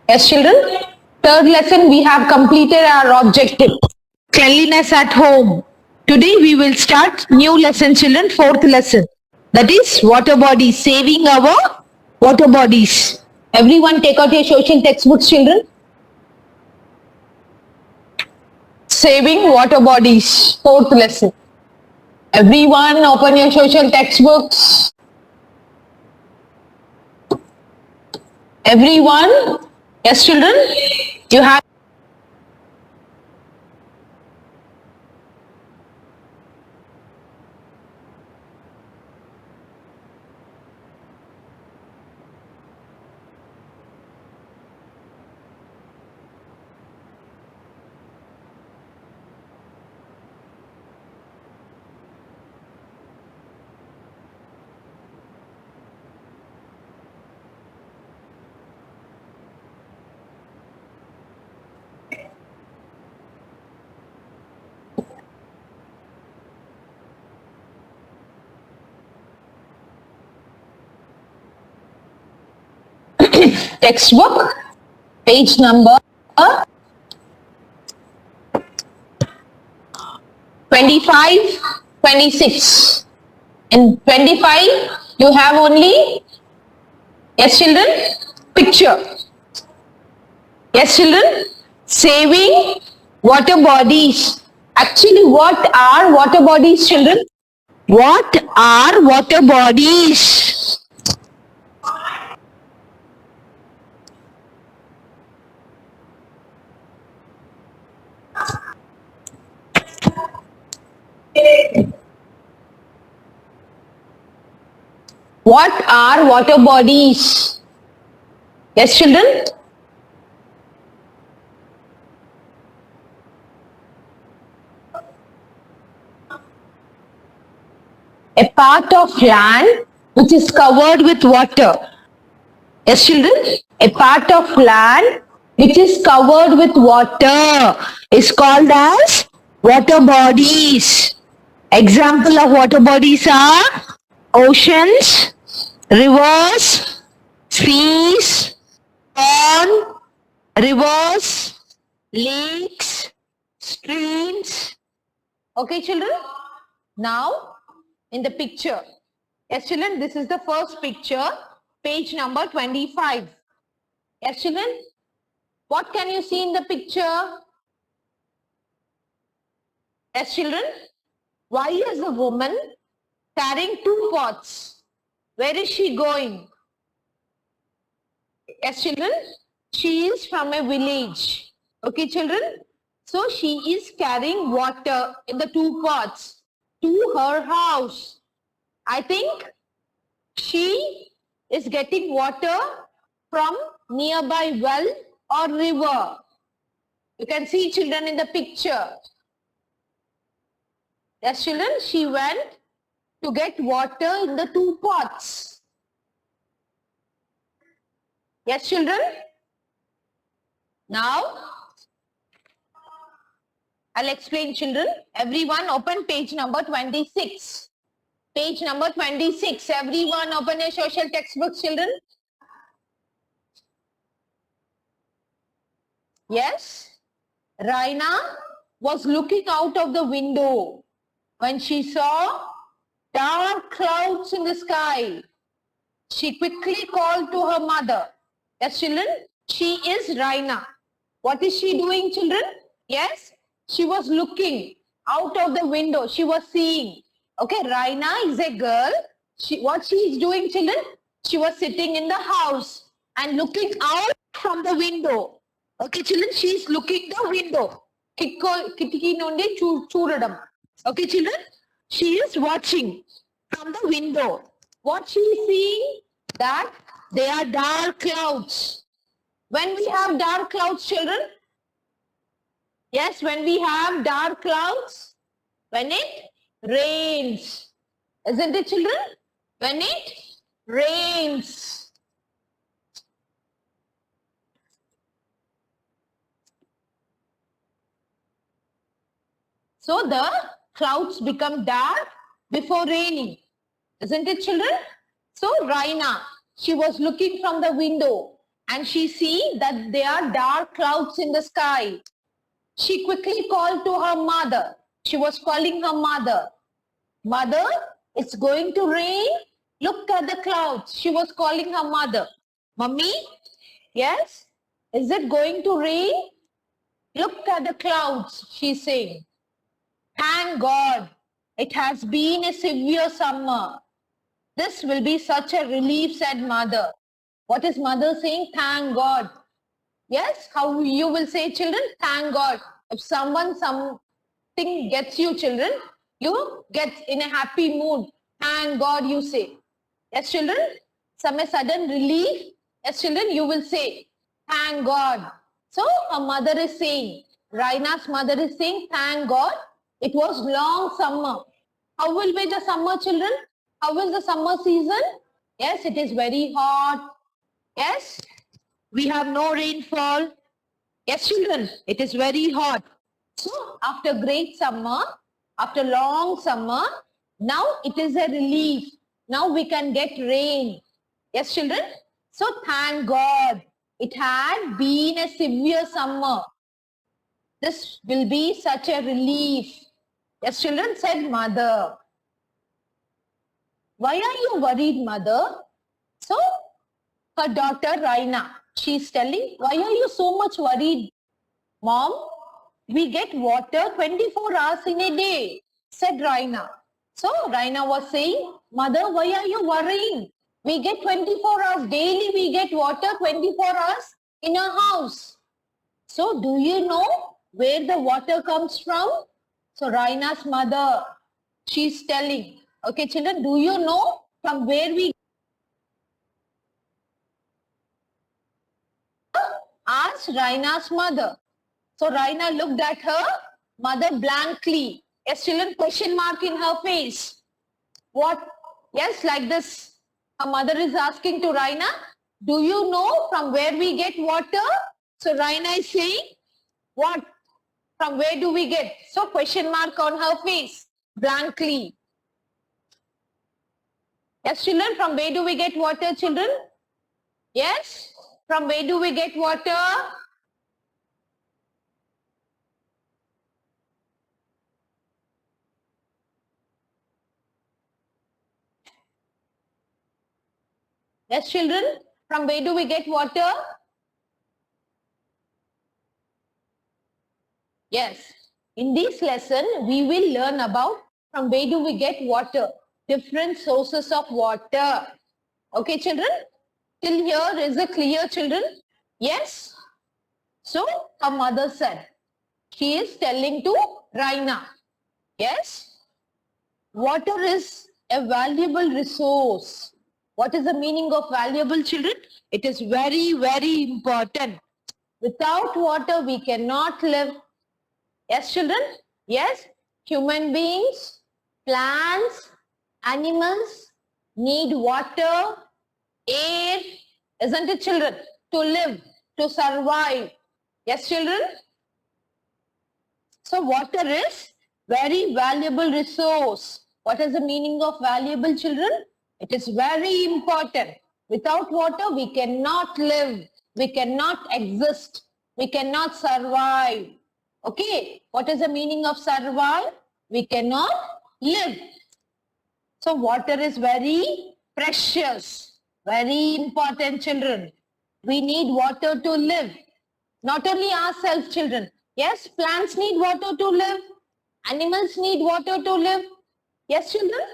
Yes, children. Third lesson, we have completed our objective. Cleanliness at home. Today we will start new lesson, children. Fourth lesson. That is water bodies. Saving our water bodies. Everyone take out your social textbooks, children. Saving water bodies. Fourth lesson. Everyone open your social textbooks. Everyone. Yes, children. You have textbook, page number 25, 26. In 25, you have only, yes children, picture. Yes children, saving water bodies. Actually, what are water bodies, children? What are water bodies? What are water bodies? Yes, children? A part of land which is covered with water. Yes, children? A part of land which is covered with water is called as water bodies. Example of water bodies are oceans, rivers, seas, pond, rivers, lakes, streams. Okay, children? Now, in the picture. Yes, children, this is the first picture, page number 25. Yes, children? What can you see in the picture? Yes, children? Why is the woman carrying two pots? Where is she going? Yes, children? She is from a village. Okay, children? So she is carrying water in the two pots to her house. I think she is getting water from nearby well or river. You can see children in the picture. Yes, children, she went to get water in the two pots. Yes, children? Now, I'll explain, children. Everyone open page number 26. Page number 26. Everyone open your social textbooks, children. Yes. Raina was looking out of the window when she saw dark clouds in the sky. She quickly called to her mother. Yes, children. She is Raina. What is she doing, children? Yes. She was looking out of the window. She was seeing. Okay, Raina is a girl. What she is doing, children? She was sitting in the house and looking out from the window. Okay, children, she is looking the window. Okay, children, she is watching from the window. What she is seeing? That they are dark clouds. When we have dark clouds, children, yes, when we have dark clouds, when it rains, isn't it, children? When it rains. So the clouds become dark before raining, isn't it, children? So Raina, she was looking from the window and she see that there are dark clouds in the sky. She quickly called to her mother. She was calling her mother. Mother, it's going to rain. Look at the clouds. She was calling her mother. Mummy, yes, is it going to rain? Look at the clouds, she's saying. Thank God, it has been a severe summer. This will be such a relief, said mother. What is mother saying? Thank God. Yes, how you will say, children? Thank God. If something gets you, children, you get in a happy mood. Thank God, you say. Yes, children? Some a sudden relief. Yes, children, you will say, thank God. So, her mother is saying, Raina's mother is saying, thank God, it was long summer. How will be the summer, children? How is the summer season? Yes, it is very hot. Yes, we have no rainfall. Yes, children, it is very hot. So, after great summer, after long summer, now it is a relief. Now we can get rain. Yes, children? So, thank God. It had been a severe summer. This will be such a relief. Yes, children, said mother. Why are you worried, mother? So, her daughter Raina, she is telling, why are you so much worried, Mom? We get water 24 hours in a day, said Raina. So Raina was saying, Mother, why are you worrying? We get 24 hours daily, we get water 24 hours in our house. So do you know where the water comes from? So Raina's mother, she's telling, okay children, do you know from where we asked Raina's mother. So Raina looked at her mother blankly. Yes, children, question mark in her face. What? Yes, like this. Her mother is asking to Raina, do you know from where we get water? So Raina is saying, what? From where do we get? So question mark on her face, blankly. Yes, children, from where do we get water, children? Yes, from where do we get water? Yes, children, from where do we get water? Yes, in this lesson, we will learn about from where do we get water, different sources of water. Okay, children? Till here is it clear, children? Yes? So, her mother said, she is telling to Raina, yes? Water is a valuable resource. What is the meaning of valuable, children? It is very, very important. Without water, we cannot live. Yes, children? Yes, human beings, plants, animals need water, air, isn't it, children? To live, to survive. Yes, children? So, water is very valuable resource. What is the meaning of valuable, children? It is very important. Without water, we cannot live. We cannot exist. We cannot survive. Okay, what is the meaning of survive? We cannot live. So water is very precious, very important, children. We need water to live. Not only ourselves, children. Yes, plants need water to live. Animals need water to live. Yes, children?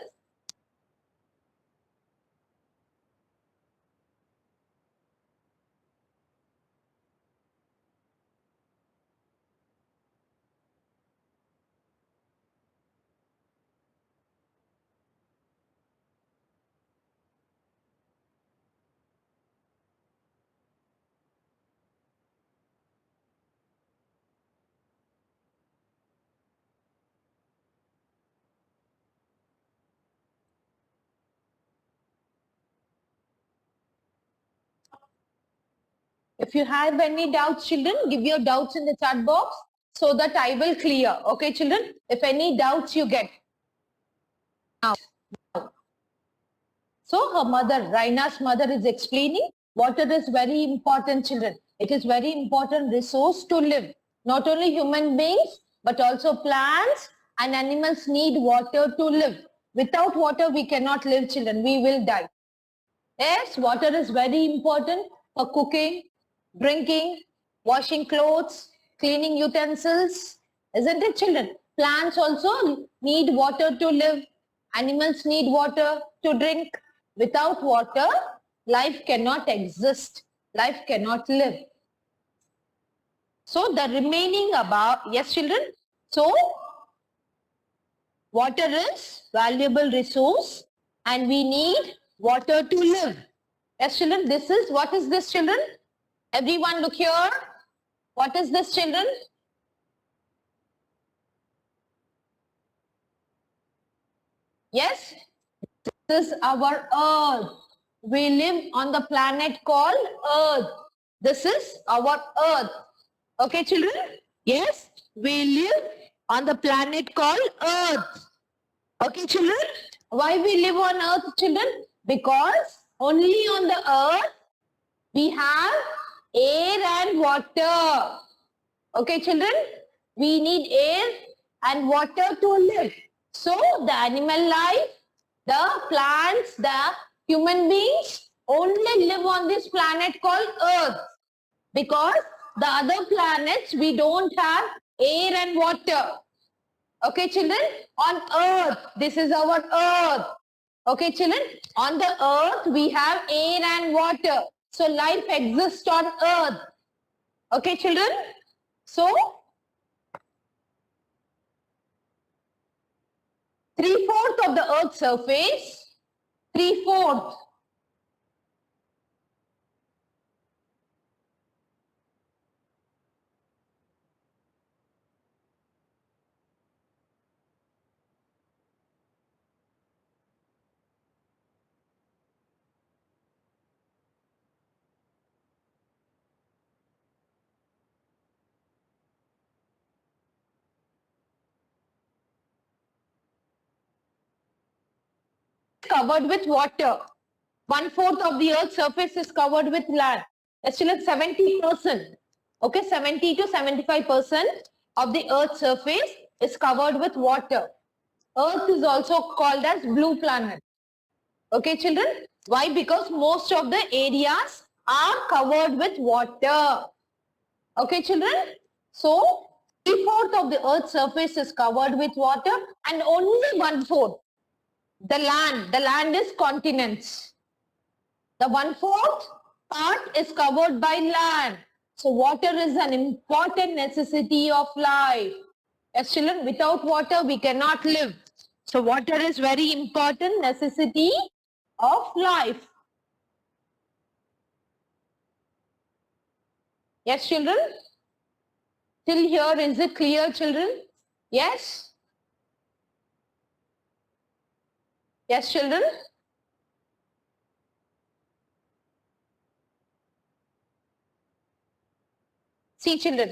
If you have any doubts, children, give your doubts in the chat box so that I will clear. Okay, children? If any doubts you get. Now. So her mother, Raina's mother is explaining Water is very important, children. It is very important resource to live. Not only human beings, but also plants and animals need water to live. Without water, we cannot live, children. We will die. Yes, water is very important for cooking, drinking, washing clothes, cleaning utensils. Isn't it, children? Plants also need water to live. Animals need water to drink. Without water, life cannot exist. Life cannot live. So the remaining about, yes, children. So water is valuable resource and we need water to live. Yes, children, this is, what is this, children? Everyone look here. What is this, children? Yes, this is our earth. We live on the planet called earth. This is our earth. Okay, children? Yes, we live on the planet called earth. Okay, children? Why we live on earth, children? Because only on the earth we have air and water. Okay, children? We need air and water to live. So the animal life, the plants, the human beings only live on this planet called earth. Because the other planets we don't have air and water. Okay, children? On earth, this is our earth. Okay, children? On the earth, we have air and water. So life exists on earth. Okay, children? So, 3/4 of the earth's surface, 3/4 covered with water. 1/4 of the earth's surface is covered with land. Actually, 70%. Okay, 70 to 75% of the earth's surface is covered with water. Earth is also called as blue planet. Okay, children? Why? Because most of the areas are covered with water. Okay, children? So, 3/4 of the earth's surface is covered with water and only 1/4 the land is continents. The 1/4 part is covered by land. So water is an important necessity of life. Yes, children, without water we cannot live. So water is very important necessity of life. Yes, children? Till here, is it clear, children? Yes? Yes, children? See, children.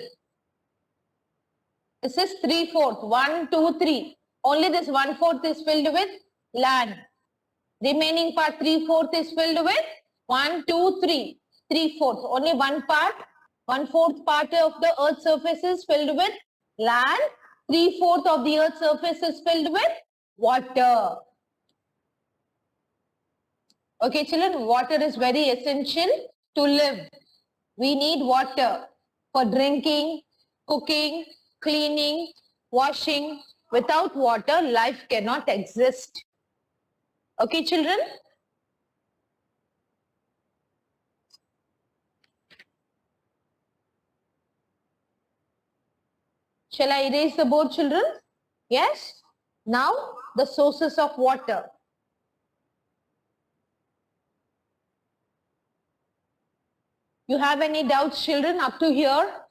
This is 3/4. 1, 2, 3. Only this 1/4 is filled with land. Remaining part 3/4 is filled with 1, 2, 3. 3/4. Only one part, 1/4 part of the earth's surface is filled with land. 3/4 of the earth's surface is filled with water. Okay, children, water is very essential to live. We need water for drinking, cooking, cleaning, washing. Without water, life cannot exist. Okay, children? Shall I erase the board, children? Yes? Now, the sources of water. You have any doubts, children, up to here?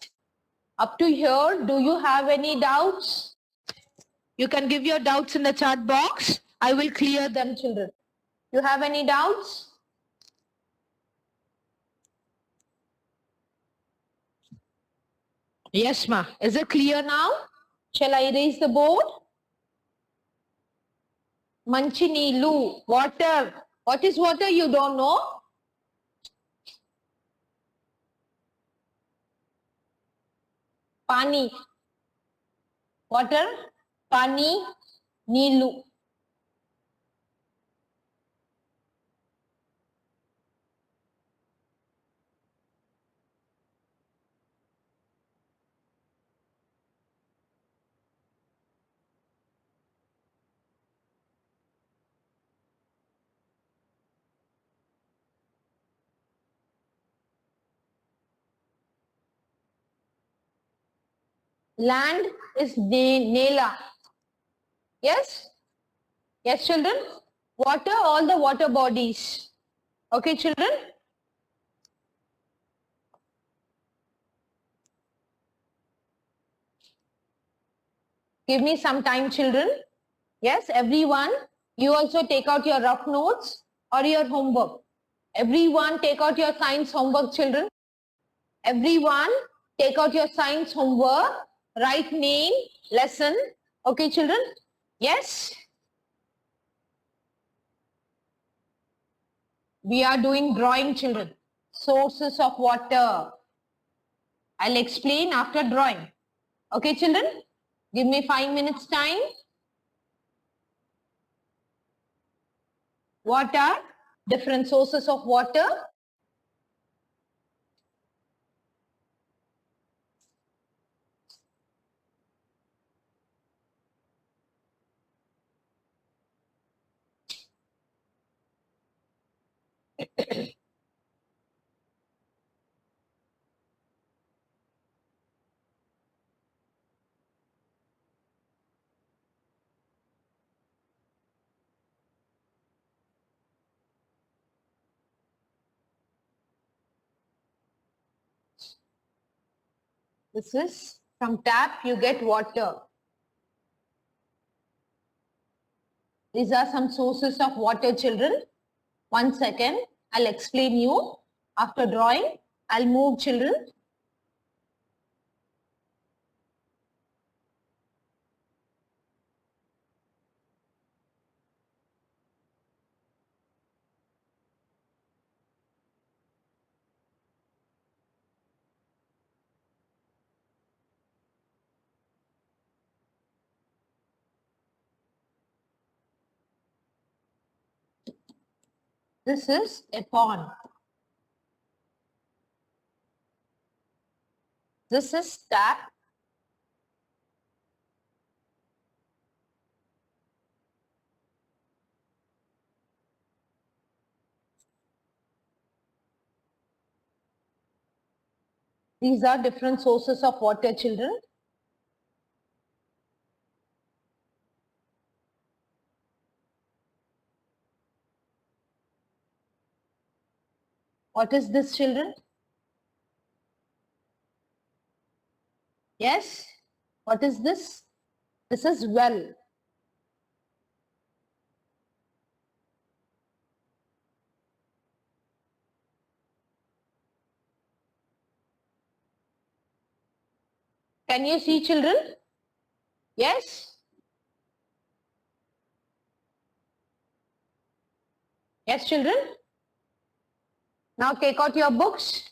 Up to here, do you have any doubts? You can give your doubts in the chat box. I will clear them, children. You have any doubts? Yes, ma. Is it clear now? Shall I erase the board? Manchinilu, water. What is water? You don't know? Pani. Water. Pani. Nilu. Land is Nela. Yes? Yes, children? Water, all the water bodies. Okay, children? Give me some time, children. Yes, everyone, you also take out your rough notes or your homework. Everyone take out your science homework, children. Everyone take out your science homework. Write name, lesson. Okay, children? Yes? We are doing drawing, children. Sources of water. I'll explain after drawing. Okay, children? Give me 5 minutes time. What are different sources of water? This is from tap you get water. These are some sources of water, children. 1 second, I'll explain you. After drawing, I'll move, children. This is a pond. This is tap. These are different sources of water, children. What is this, children? Yes? What is this? This is well. Can you see, children? Yes? Yes, children? Now take out your books.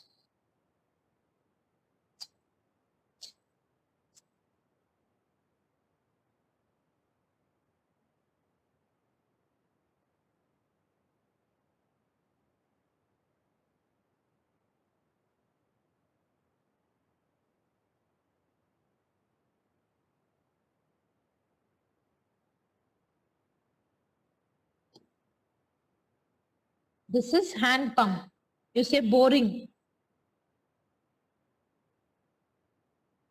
This is hand pump. You say boring.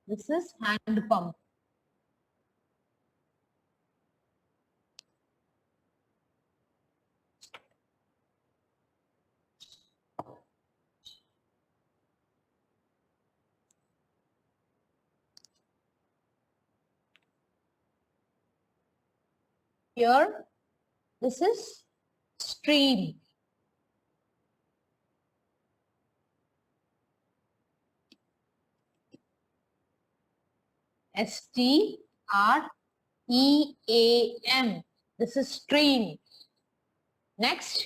This is hand pump. Here, this is stream. S-T-R-E-A-M. This is stream. Next.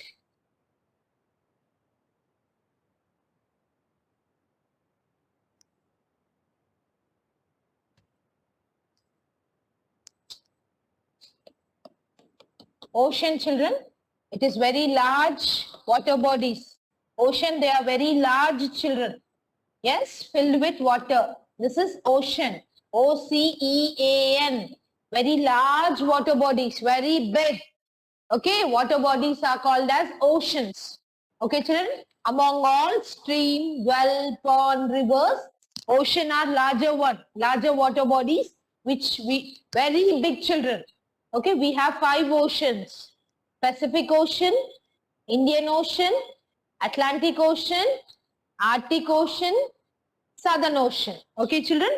Ocean, children. It is very large water bodies. Ocean, they are very large, children. Yes, filled with water. This is ocean. OCEAN. Very large water bodies, very big. Okay, water bodies are called as oceans. Okay, children. Among all stream, well, pond, rivers, ocean are larger water bodies, which we very big, children. Okay, we have 5 oceans: Pacific Ocean, Indian Ocean, Atlantic Ocean, Arctic Ocean, Southern Ocean. Okay, children.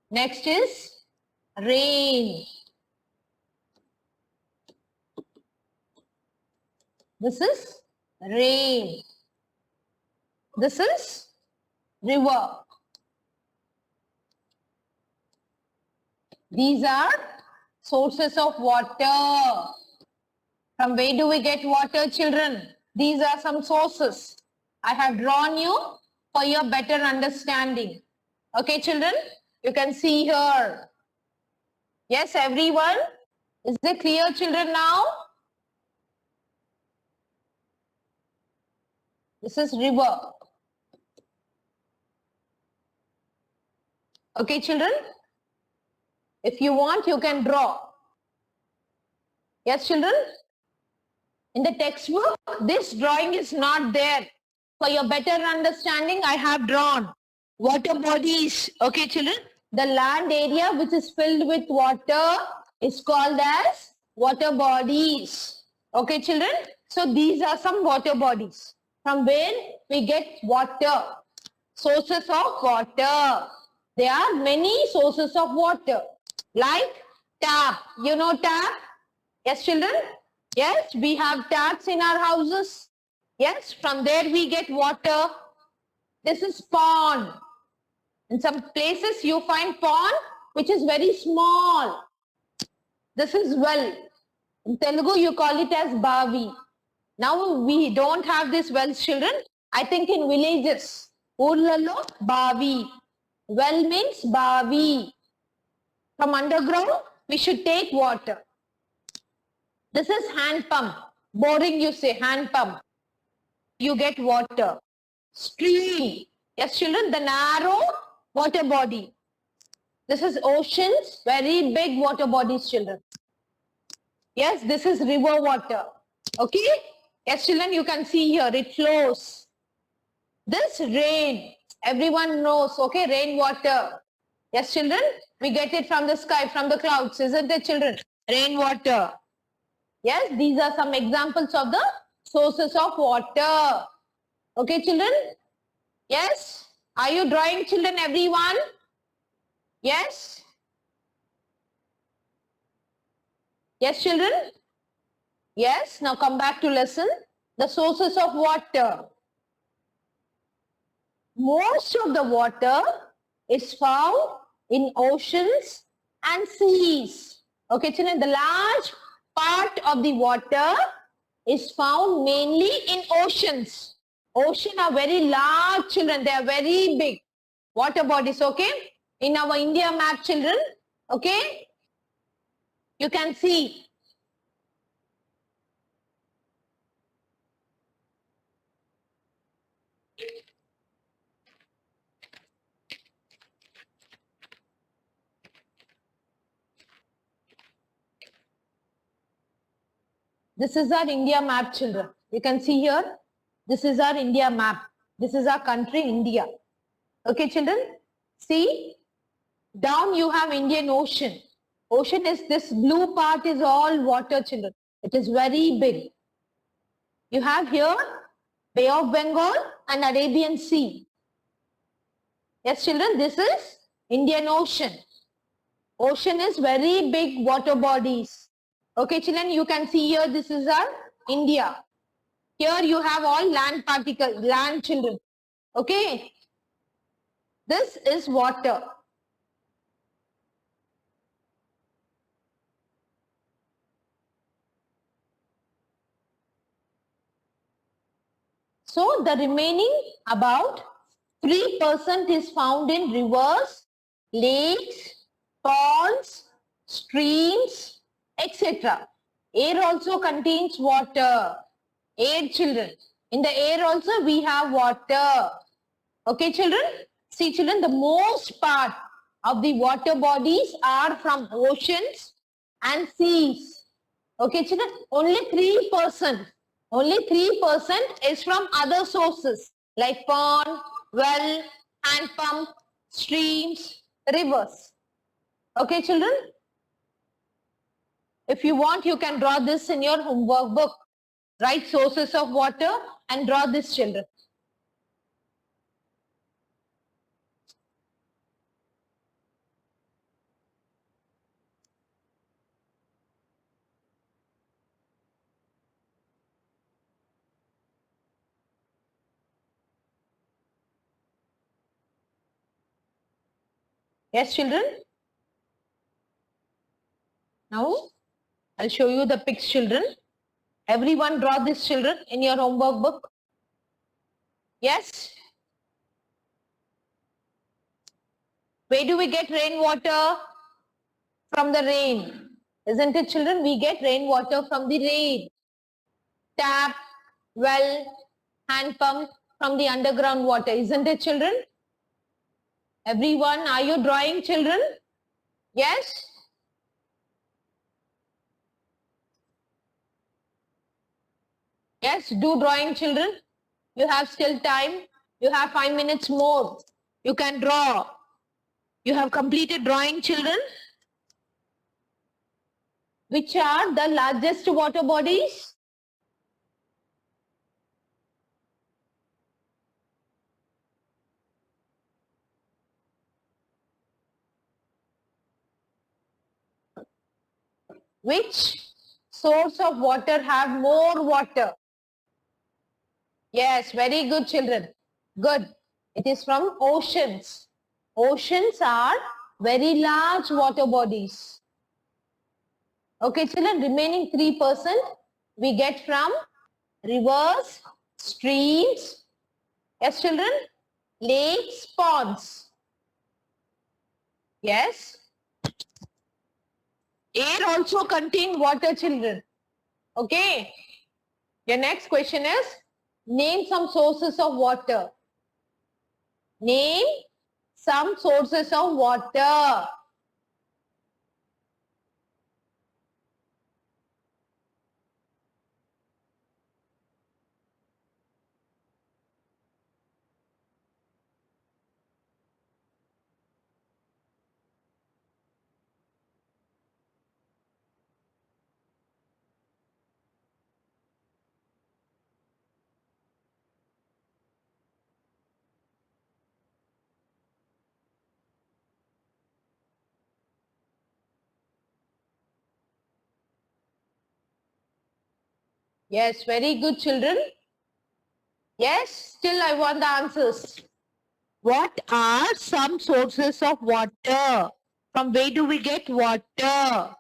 Next is rain. This is rain. This is river. These are sources of water. From where do we get water, children? These are some sources. I have drawn you for your better understanding. Okay, children? You can see here. Yes, everyone? Is it clear, children, now? This is river. Okay, children? If you want, you can draw. Yes, children? In the textbook, this drawing is not there. For your better understanding, I have drawn water bodies. Okay, children? The land area which is filled with water is called as water bodies. Okay, children? So these are some water bodies from where we get water. Sources of water. There are many sources of water. Like tap. You know tap? Yes, children? Yes, we have taps in our houses. Yes, from there we get water. This is pond. In some places you find pond which is very small. This is well. In Telugu you call it as bavi. Now we don't have this wells, children. I think in villages. Urlalo bavi. Well means bavi. From underground we should take water. This is hand pump. Boring you say, hand pump. You get water. Stream. Yes, children, the narrow water body. This is oceans, very big water bodies, children. Yes, this is river water. Okay? Yes, children, you can see here, it flows. This rain, everyone knows, okay, rainwater. Yes, children, we get it from the sky, from the clouds, isn't it, children? Rainwater. Yes, these are some examples of the sources of water. Okay, children? Yes? Are you drawing, children, everyone? Yes? Yes, children? Yes, now come back to lesson. The sources of water. Most of the water is found in oceans and seas. Okay, children, the large part of the water is found mainly in oceans. Ocean are very large, children. They are very big water bodies, okay? In our India map, children, okay? You can see. This is our India map, children. You can see here. This is our India map. This is our country, India. Okay, children? See, down you have Indian Ocean. Ocean is this blue part is all water, children. It is very big. You have here Bay of Bengal and Arabian Sea. Yes, children, this is Indian Ocean. Ocean is very big water bodies. Okay, children, you can see here, this is our India. Here you have all land particles, land, children. Okay. This is water. So the remaining about 3% is found in rivers, lakes, ponds, streams, etc. Air also contains water. Air, children. In the air also we have water. Okay, children? See, children, the most part of the water bodies are from oceans and seas. Okay, children? Only 3% is from other sources like pond, well, hand pump, streams, rivers. Okay, children? If you want, you can draw this in your homework book. Write sources of water and draw this, children. Yes, children? Now, I'll show you the pics, children. Everyone draw this, children, in your homework book. Yes? Where do we get rainwater? From the rain. Isn't it, children? We get rainwater from the rain. Tap, well, hand pump from the underground water. Isn't it, children? Everyone, are you drawing, children? Yes? Yes, do drawing, children. You have still time. You have 5 minutes more. You can draw. You have completed drawing, children. Which are the largest water bodies? Which source of water have more water? Yes, very good, children. Good. It is from oceans. Oceans are very large water bodies. Okay, children, remaining 3% we get from rivers, streams, yes, children, lakes, ponds. Yes. Air also contain water, children. Okay. Your next question is, name some sources of water. Name some sources of water. Yes, very good, children. Yes, still I want the answers. What are some sources of water? From where do we get water?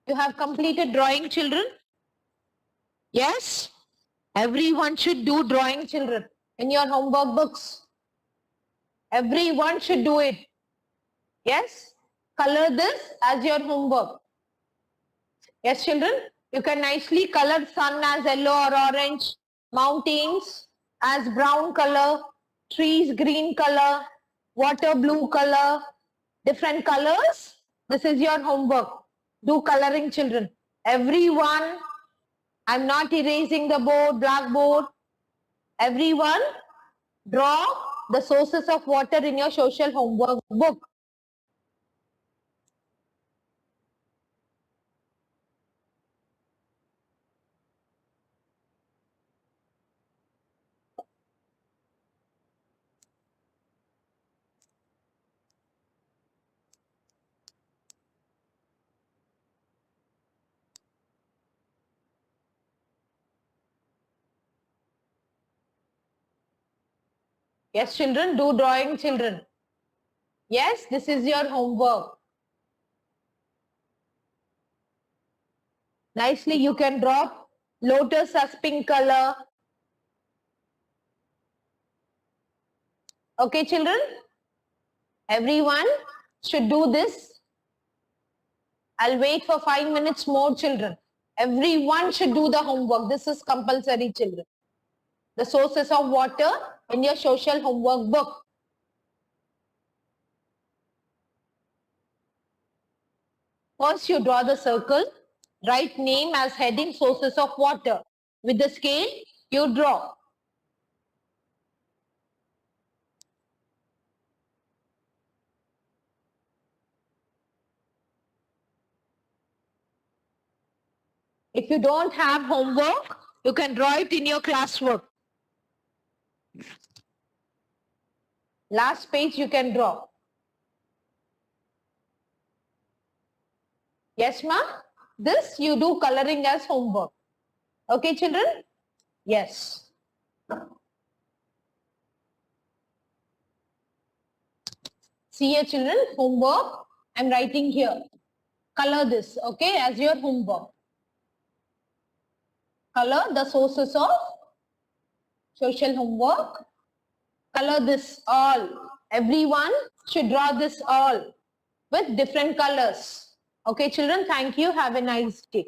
You have completed drawing, children? Yes? Everyone should do drawing, children, in your homework books. Everyone should do it. Yes? Color this as your homework. Yes, children? You can nicely color sun as yellow or orange, mountains as brown color, trees green color, water blue color, different colors. This is your homework. Do coloring, children. Everyone, I'm not erasing the board, blackboard. Everyone, draw the sources of water in your social homework book. Yes, children, do drawing, children. Yes, this is your homework. Nicely, you can draw lotus as pink color. Okay, children? Everyone should do this. I'll wait for 5 minutes more, children. Everyone should do the homework. This is compulsory, children. The sources of water in your social homework book. First, you draw the circle. Write name as heading sources of water. With the scale, you draw. If you don't have homework, you can draw it in your classwork. Last page you can draw. Yes, ma? This you do coloring as homework. Okay, children? Yes. See here, children, homework. I'm writing here. Color this, okay, as your homework. Color the sources of social homework. Color this all. Everyone should draw this all with different colors. Okay, children, thank you. Have a nice day.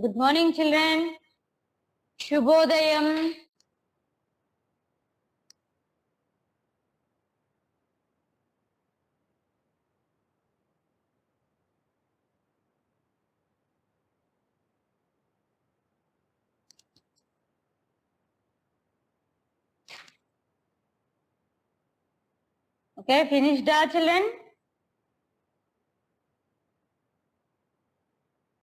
Good morning, children. Shubhodayam. Okay, finished, children?